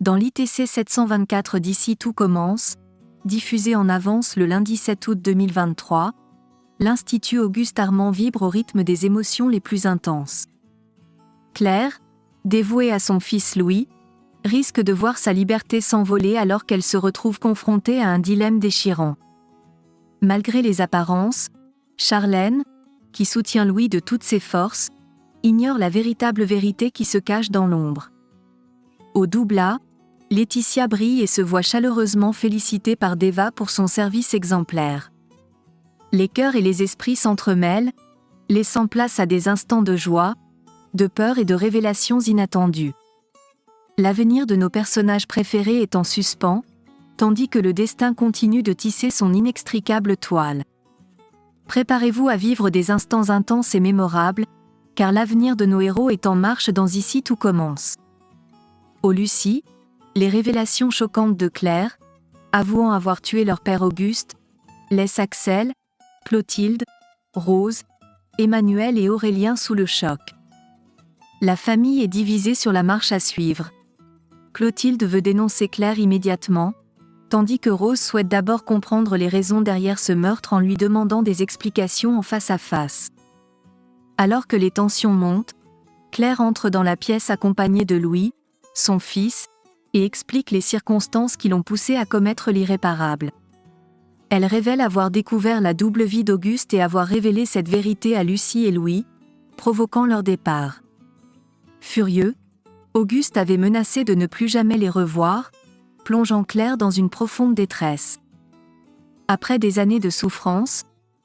Dans l'ITC 724 d'ici tout commence, diffusé en avance le lundi 7 août 2023, l'Institut Auguste Armand vibre au rythme des émotions les plus intenses. Claire, dévouée à son fils Louis, risque de voir sa liberté s'envoler alors qu'elle se retrouve confrontée à un dilemme déchirant. Malgré les apparences, Charlène, qui soutient Louis de toutes ses forces, ignore la véritable vérité qui se cache dans l'ombre. Au Doublat, Laetitia brille et se voit chaleureusement félicitée par Deva pour son service exemplaire. Les cœurs et les esprits s'entremêlent, laissant place à des instants de joie, de peur et de révélations inattendues. L'avenir de nos personnages préférés est en suspens, tandis que le destin continue de tisser son inextricable toile. Préparez-vous à vivre des instants intenses et mémorables, car l'avenir de nos héros est en marche dans Ici tout commence. Au Lucie, les révélations choquantes de Claire, avouant avoir tué leur père Auguste, laissent Axel, Clotilde, Rose, Emmanuel et Aurélien sous le choc. La famille est divisée sur la marche à suivre. Clotilde veut dénoncer Claire immédiatement, tandis que Rose souhaite d'abord comprendre les raisons derrière ce meurtre en lui demandant des explications en face à face. Alors que les tensions montent, Claire entre dans la pièce accompagnée de Louis, son fils, et explique les circonstances qui l'ont poussée à commettre l'irréparable. Elle révèle avoir découvert la double vie d'Auguste et avoir révélé cette vérité à Lucie et Louis, provoquant leur départ. Furieux, Auguste avait menacé de ne plus jamais les revoir, plongeant Claire dans une profonde détresse. Après des années de souffrance,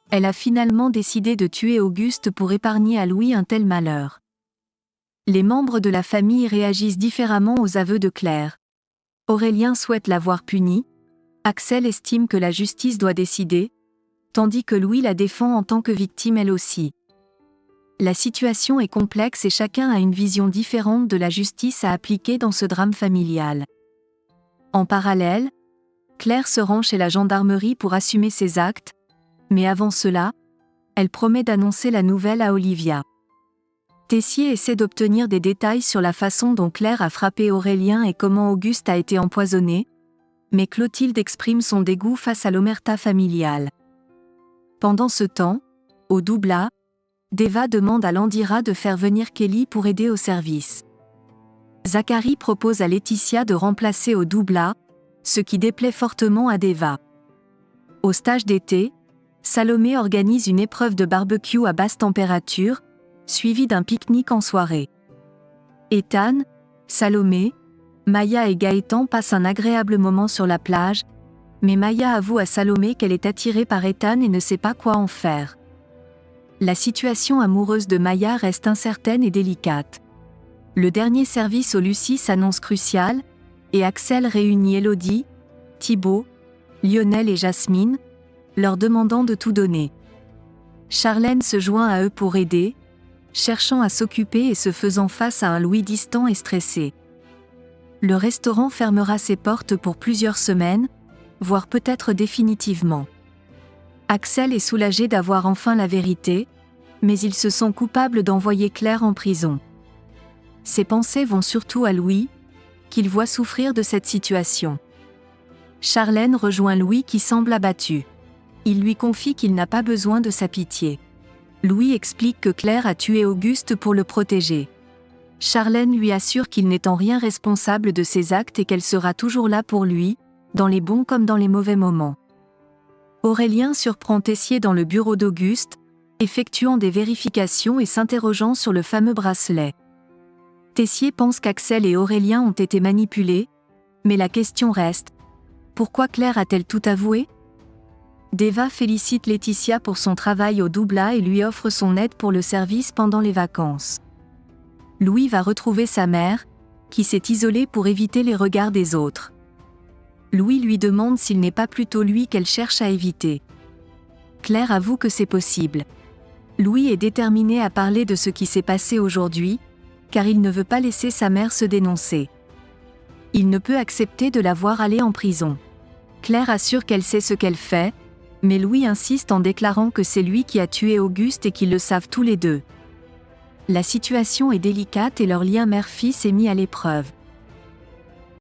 elle a finalement décidé de tuer Auguste pour épargner à Louis un tel malheur. Les membres de la famille réagissent différemment aux aveux de Claire. Aurélien souhaite la voir punie, Axel estime que la justice doit décider, tandis que Louis la défend en tant que victime elle aussi. La situation est complexe et chacun a une vision différente de la justice à appliquer dans ce drame familial. En parallèle, Claire se rend chez la gendarmerie pour assumer ses actes, mais avant cela, elle promet d'annoncer la nouvelle à Olivia. Tessier essaie d'obtenir des détails sur la façon dont Claire a frappé Aurélien et comment Auguste a été empoisonné, mais Clotilde exprime son dégoût face à l'omerta familiale. Pendant ce temps, au Doublat, Deva demande à Landira de faire venir Kelly pour aider au service. Zacharie propose à Laetitia de remplacer au Doublat, ce qui déplaît fortement à Deva. Au stage d'été, Salomé organise une épreuve de barbecue à basse température, suivie d'un pique-nique en soirée. Ethan, Salomé, Maya et Gaëtan passent un agréable moment sur la plage, mais Maya avoue à Salomé qu'elle est attirée par Ethan et ne sait pas quoi en faire. La situation amoureuse de Maya reste incertaine et délicate. Le dernier service au Lucie s'annonce crucial, et Axel réunit Élodie, Thibaut, Lionel et Jasmine, leur demandant de tout donner. Charlène se joint à eux pour aider, cherchant à s'occuper et se faisant face à un Louis distant et stressé. Le restaurant fermera ses portes pour plusieurs semaines, voire peut-être définitivement. Axel est soulagé d'avoir enfin la vérité, mais il se sent coupable d'envoyer Claire en prison. Ses pensées vont surtout à Louis, qu'il voit souffrir de cette situation. Charlène rejoint Louis qui semble abattu. Il lui confie qu'il n'a pas besoin de sa pitié. Louis explique que Claire a tué Auguste pour le protéger. Charlène lui assure qu'il n'est en rien responsable de ses actes et qu'elle sera toujours là pour lui, dans les bons comme dans les mauvais moments. Aurélien surprend Tessier dans le bureau d'Auguste, effectuant des vérifications et s'interrogeant sur le fameux bracelet. Tessier pense qu'Axel et Aurélien ont été manipulés, mais la question reste: pourquoi Claire a-t-elle tout avoué ? Deva félicite Laetitia pour son travail au Doublat et lui offre son aide pour le service pendant les vacances. Louis va retrouver sa mère, qui s'est isolée pour éviter les regards des autres. Louis lui demande s'il n'est pas plutôt lui qu'elle cherche à éviter. Claire avoue que c'est possible. Louis est déterminé à parler de ce qui s'est passé aujourd'hui, car il ne veut pas laisser sa mère se dénoncer. Il ne peut accepter de la voir aller en prison. Claire assure qu'elle sait ce qu'elle fait, mais Louis insiste en déclarant que c'est lui qui a tué Auguste et qu'ils le savent tous les deux. La situation est délicate et leur lien mère-fils est mis à l'épreuve.